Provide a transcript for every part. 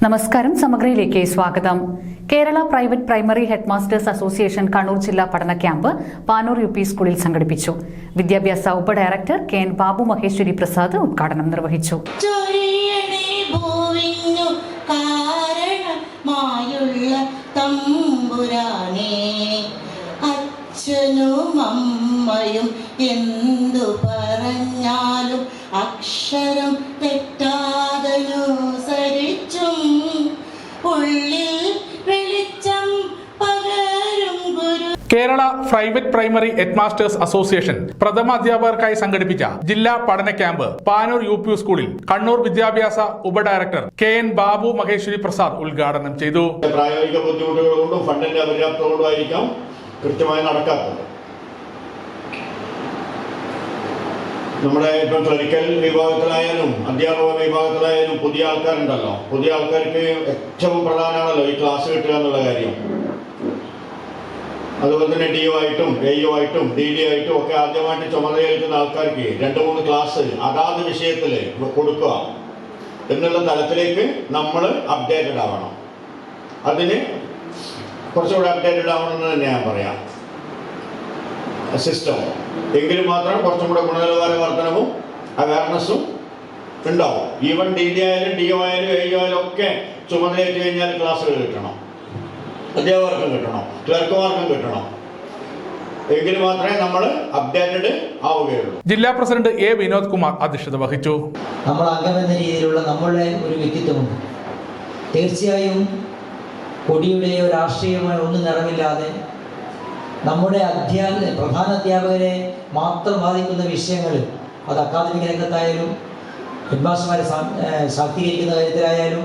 നമസ്കാരം. സമഗ്രയിലേക്ക് സ്വാഗതം. Kerala private primary headmasters association Kannur ജില്ലാ പഠന ക്യാമ്പ് പാനൂർ യു പി സ്കൂളിൽ സംഘടിപ്പിച്ചു. വിദ്യാഭ്യാസ ഉപഡയറക്ടർ കെ എൻ ബാബു മഹേശ്വരി പ്രസാദ് ഉദ്ഘാടനം നിർവഹിച്ചു. അച്ഛനും അമ്മയും എന്തു പറഞ്ഞാലും അക്ഷരം തെറ്റാതനുസരിച്ചും ഉള്ളിൽ വെളിച്ചം പകരും ഗുരു. Kerala private primary headmasters association പ്രഥമ അധ്യാപകർക്കായി സംഘടിപ്പിച്ച ജില്ലാ പഠന ക്യാമ്പ് പാനൂർ യു പി സ്കൂളിൽ കണ്ണൂർ വിദ്യാഭ്യാസ ഉപഡയറക്ടർ കെ എൻ ബാബു മഹേശ്വരി പ്രസാദ് ഉദ്ഘാടനം ചെയ്തു. പ്രായോഗിക ബുദ്ധിമുട്ടുകൾ കൊണ്ടും ഫണ്ടിന്റെ അപര്യാപ്തത കൊണ്ടുമായിരിക്കാം കൃത്യമായി നടക്കാത്തത്. നമ്മുടെ ഇപ്പം ക്ലറിക്കൽ വിഭാഗത്തിലായാലും അധ്യാപക വിഭാഗത്തിലായാലും പുതിയ ആൾക്കാരുണ്ടല്ലോ. പുതിയ ആൾക്കാർക്ക് ഏറ്റവും പ്രധാനമാണല്ലോ ഈ ക്ലാസ് കിട്ടുക എന്നുള്ള കാര്യം. അതുപോലെ തന്നെ DO ആയിട്ടും AO ആയിട്ടും DD ആയിട്ടും ഒക്കെ ആദ്യമായിട്ട് ചുമതലയേൽക്കുന്ന ആൾക്കാർക്ക് 2-3 ക്ലാസ് അതാത് വിഷയത്തിൽ കൊടുക്കുക എന്നുള്ള തലത്തിലേക്ക് നമ്മൾ അപ്ഡേറ്റഡ് ആവണം. അതിന് കുറച്ചുകൂടെ അപ്ഡേറ്റഡ് ആവണമെന്ന് തന്നെ ഞാൻ പറയാം സിസ്റ്റം. എങ്കിലും മാത്രം കുറച്ചും കൂടെ ഗുണനിലവാര വർധനവും അവയർനെസ്സും ഉണ്ടാവും. ഈവൻ DD ആയാലും DO ആയാലും AO ആയാലും ഒക്കെ ചുമതലയേറ്റ് കഴിഞ്ഞാൽ ക്ലാസ്സുകൾ കിട്ടണം, അധ്യാപകർക്കും കിട്ടണം, ക്ലർക്കുമാർക്കും കിട്ടണം. എങ്കിൽ മാത്രമേ നമ്മൾ അപ്ഡേറ്റഡ് ആവുകയുള്ളൂ. ജില്ലാ പ്രസിഡന്റ് A വിനോദ് കുമാർ അധ്യക്ഷത വഹിച്ചു. നമ്മൾ അംഗമെന്ന രീതിയിലുള്ള നമ്മളുടെ ഒരു വ്യക്തിത്വമുണ്ട്. തീർച്ചയായും കൊടിയുടെയോ രാഷ്ട്രീയമായോ ഒന്നും നിറമില്ലാതെ നമ്മുടെ പ്രധാന അധ്യാപകരെ മാത്രം ബാധിക്കുന്ന വിഷയങ്ങൾ, അത് അക്കാദമിക് രംഗത്തായാലും ഹെഡ്മാസ്റ്റർമാരെ ശാക്തീകരിക്കുന്ന കാര്യത്തിലായാലും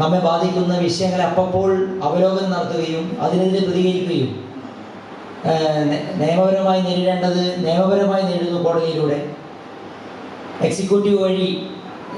നമ്മെ ബാധിക്കുന്ന വിഷയങ്ങളെ അപ്പോൾ അവലോകനം നടത്തുകയും അതിനെതിരെ പ്രതികരിക്കുകയും നിയമപരമായി നിയമപരമായി നേരിടുന്നു കോടതിയിലൂടെ, എക്സിക്യൂട്ടീവ് വഴി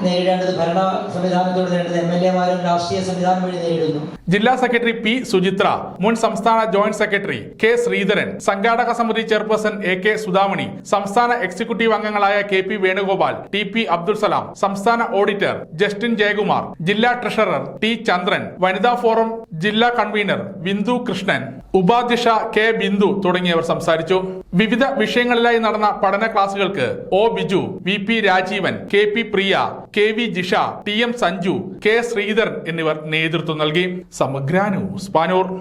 നേരിടേണ്ടത് ഭരണ സംവിധാനത്തോട് നേരിടുന്നത് MLA-മാരും രാഷ്ട്രീയ സംവിധാനം വഴി നേരിടുന്നു. ജില്ലാ സെക്രട്ടറി P സുചിത്ര, മുൻ സംസ്ഥാന ജോയിന്റ് സെക്രട്ടറി K ശ്രീധരൻ, സംഘാടക സമിതി ചെയർപേഴ്സൺ AK സുധാമണി, സംസ്ഥാന എക്സിക്യൂട്ടീവ് അംഗങ്ങളായ KP വേണുഗോപാൽ, TP അബ്ദുൽ സലാം, സംസ്ഥാന ഓഡിറ്റർ ജസ്റ്റിൻ ജയകുമാർ, ജില്ലാ ട്രഷറർ T ചന്ദ്രൻ, വനിതാ ഫോറം ജില്ലാ കൺവീനർ ബിന്ദു കൃഷ്ണൻ, ഉപാധ്യക്ഷ K ബിന്ദു തുടങ്ങിയവർ സംസാരിച്ചു. വിവിധ വിഷയങ്ങളിലായി നടന്ന പഠന ക്ലാസുകൾക്ക് O Biju, VP Rajeevan, KP പ്രിയ, KV Jisha, TM Sanju, K Sreedharan എന്നിവർ നേതൃത്വം നൽകി. സമഗ്ര ന്യൂസ് പാനൂർ.